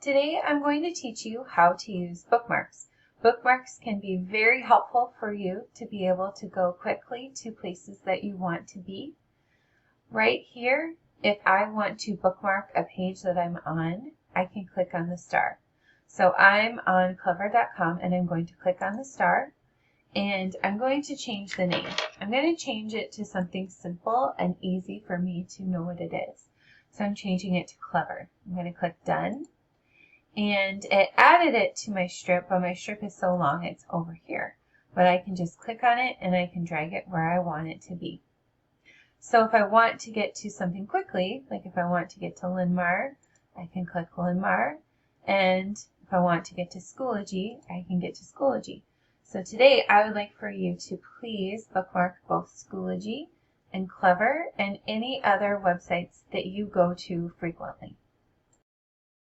Today I'm going to teach you how to use bookmarks. Bookmarks can be very helpful for you to be able to go quickly to places that you want to be. Right here, if I want to bookmark a page that I'm on, I can click on the star. So I'm on clever.com and I'm going to click on the star and I'm going to change the name. I'm going to change it to something simple and easy for me to know what it is. So I'm changing it to Clever. I'm going to click Done. And it added it to my strip, but my strip is so long it's over here. But I can just click on it and I can drag it where I want it to be. So if I want to get to something quickly, like if I want to get to Linmar, I can click Linmar. And if I want to get to Schoology, I can get to Schoology. So today I would like for you to please bookmark both Schoology and Clever and any other websites that you go to frequently.